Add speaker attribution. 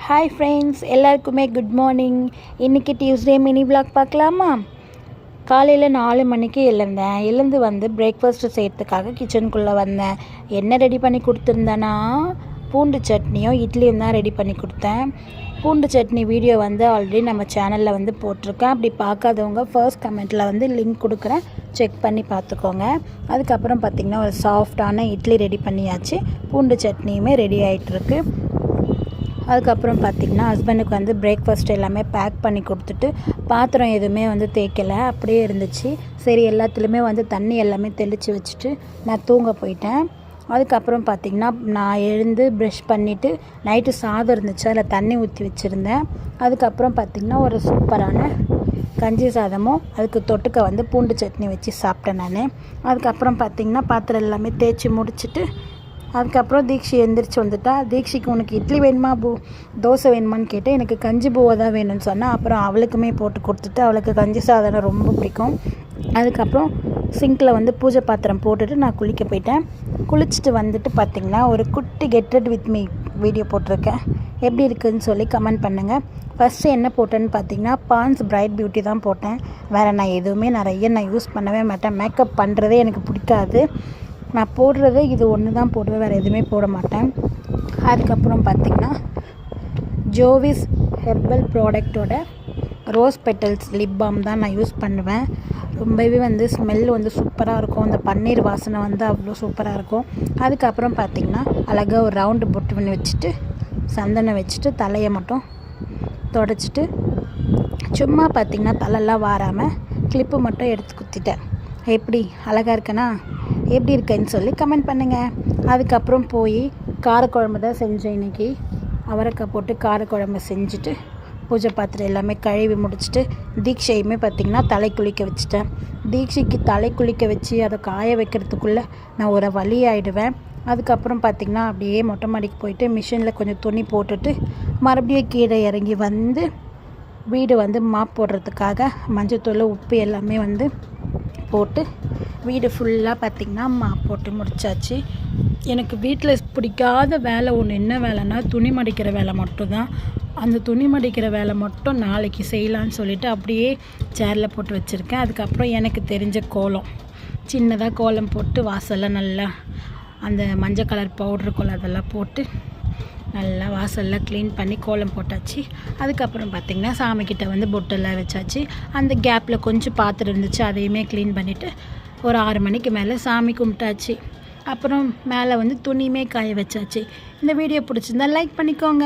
Speaker 1: Hi friends, எல்லாருக்குமே good morning. இன்றைக்கி Tuesday mini vlog பார்க்கலாமா? காலையில் 4 மணிக்கு எழுந்து வந்து பிரேக்ஃபாஸ்ட்டு செய்கிறதுக்காக கிச்சனுக்குள்ளே வந்தேன். என்ன ரெடி பண்ணி கொடுத்துருந்தேன்னா, பூண்டு சட்னியும் இட்லியும் தான் ரெடி பண்ணி கொடுத்தேன். பூண்டு சட்னி வீடியோ வந்து ஆல்ரெடி நம்ம சேனலில் வந்து போட்டிருக்கேன். அப்படி பார்க்காதவங்க ஃபர்ஸ்ட் கமெண்ட்டில் வந்து லிங்க் கொடுக்குறேன், செக் பண்ணி பார்த்துக்கோங்க. அதுக்கப்புறம் பார்த்திங்கன்னா ஒரு சாஃப்டான இட்லி ரெடி பண்ணியாச்சு. பூண்டு சட்னியுமே ரெடி ஆகிட்டுருக்கு. அதுக்கப்புறம் பார்த்திங்கன்னா ஹஸ்பண்டுக்கு வந்து பிரேக்ஃபாஸ்ட் எல்லாமே பேக் பண்ணி கொடுத்துட்டு, பாத்திரம் எதுவுமே வந்து தேய்க்கலை, அப்படியே இருந்துச்சு. சரி, எல்லாத்துலேயுமே வந்து தண்ணி எல்லாமே தெளித்து வச்சுட்டு நான் தூங்க போயிட்டேன். அதுக்கப்புறம் பார்த்திங்கன்னா நான் எழுந்து ப்ரஷ் பண்ணிவிட்டு நைட்டு சாதம் இருந்துச்சு, அதில் தண்ணி ஊற்றி வச்சுருந்தேன். அதுக்கப்புறம் பார்த்திங்கன்னா ஒரு சூப்பரான கஞ்சி சாதமும் அதுக்கு தொட்டுக்க வந்து பூண்டு சட்னி வச்சு சாப்பிட்டேன் நான். அதுக்கப்புறம் பார்த்திங்கன்னா பாத்திரம் எல்லாமே தேய்ச்சி முடிச்சுட்டு அதுக்கப்புறம் தீக்ஷி எந்திரிச்சு வந்துட்டா. தீக்ஷிக்கு உனக்கு இட்லி வேணுமா தோசை வேணுமான்னு கேட்டேன். எனக்கு கஞ்சி பூவை தான் வேணும்னு சொன்னால். அப்புறம் அவளுக்குமே போட்டு கொடுத்துட்டு, அவளுக்கு கஞ்சி சாதனை ரொம்ப பிடிக்கும். அதுக்கப்புறம் சிங்கில் வந்து பூஜை பாத்திரம் போட்டுட்டு நான் குளிக்க போயிட்டேன். குளிச்சுட்டு வந்துட்டு பார்த்திங்கன்னா ஒரு குட்டி get ready with me video போட்டிருக்கேன். எப்படி இருக்குதுன்னு சொல்லி கமெண்ட் பண்ணுங்கள். ஃபஸ்ட்டு என்ன போட்டேன்னு பார்த்திங்கன்னா பான்ஸ் பிரைட் பியூட்டி தான் போட்டேன். வேறு நான் எதுவுமே நான் யூஸ் பண்ணவே மாட்டேன். மேக்கப் பண்ணுறதே எனக்கு பிடிக்காது. நான் போடுறது இது ஒன்று தான் போடுவேன், வேறு எதுவுமே போட மாட்டேன். அதுக்கப்புறம் பார்த்திங்கன்னா ஜோவிஸ் ஹெர்பல் ப்ராடக்டோட ரோஸ் பெட்டல்ஸ் லிப் பாம் தான் நான் யூஸ் பண்ணுவேன். ரொம்பவே வந்து ஸ்மெல் வந்து சூப்பராக இருக்கும். அந்த பன்னீர் வாசனை வந்து அவ்வளோ சூப்பராக இருக்கும். அதுக்கப்புறம் பார்த்திங்கன்னா அழகாக ஒரு ரவுண்டு பொட்டு பண்ணி வச்சுட்டு சந்தனம் வச்சுட்டு தலையை மட்டும் தொடச்சிட்டு சும்மா பார்த்திங்கன்னா தலையெல்லாம் வாராமல் கிளிப்பு மட்டும் எடுத்து குத்திட்டேன். எப்படி அழகாக இருக்கேனா? எப்படி இருக்கேன்னு சொல்லி கமெண்ட் பண்ணுங்கள். அதுக்கப்புறம் போய் காரக்குழம்பு தான் செஞ்சேன் இன்றைக்கி. அவரைக்காய் போட்டு காரக்குழம்பு செஞ்சுட்டு பூஜை பாத்திரம் எல்லாமே கழுவி முடிச்சுட்டு தீக்ஷையுமே பார்த்திங்கன்னா தலை குளிக்க வச்சுட்டேன். தீக்ஷைக்கு தலை குளிக்க வச்சு அதை காய வைக்கிறதுக்குள்ளே நான் ஒரு வழி ஆகிடுவேன். அதுக்கப்புறம் பார்த்திங்கன்னா அப்படியே மொட்டை மாடிக்கு போயிட்டு மிஷினில் கொஞ்சம் துணி போட்டுட்டு மறுபடியும் கீழே இறங்கி வந்து வீடு வந்து மாப் போடுறதுக்காக மஞ்சத்தூள் உப்பு எல்லாமே வந்து போட்டு வீடு ஃபுல்லாக பார்த்திங்கன்னா மாப் போட்டு முடித்தாச்சு. எனக்கு வீட்டில் பிடிக்காத வேலை ஒன்று என்ன வேலைன்னா துணி மடிக்கிற வேலை மட்டும்தான். அந்த துணி மடிக்கிற வேலை மட்டும் நாளைக்கு செய்யலான்னு சொல்லிவிட்டு அப்படியே சேரில் போட்டு வச்சுருக்கேன். அதுக்கப்புறம் எனக்கு தெரிஞ்ச கோலம், சின்னதாக கோலம் போட்டு வாசலில் நல்லா அந்த மஞ்சள் கலர் பவுட்ரு கோலம் அதெல்லாம் போட்டு நல்லா வாசலில் க்ளீன் பண்ணி கோலம் போட்டாச்சு. அதுக்கப்புறம் பார்த்திங்கன்னா சாமிக்கிட்ட வந்து பொட்டெல்லாம் வச்சாச்சு. அந்த கேப்பில் கொஞ்சம் பாத்திரம் இருந்துச்சு, அதையுமே க்ளீன் பண்ணிவிட்டு ஒரு 6 மணிக்கு மேலே சாமி கும்பிட்டாச்சு. அப்புறம் மேலே வந்து துணியுமே காய வச்சாச்சு. இந்த வீடியோ பிடிச்சிருந்தா லைக் பண்ணிக்கோங்க.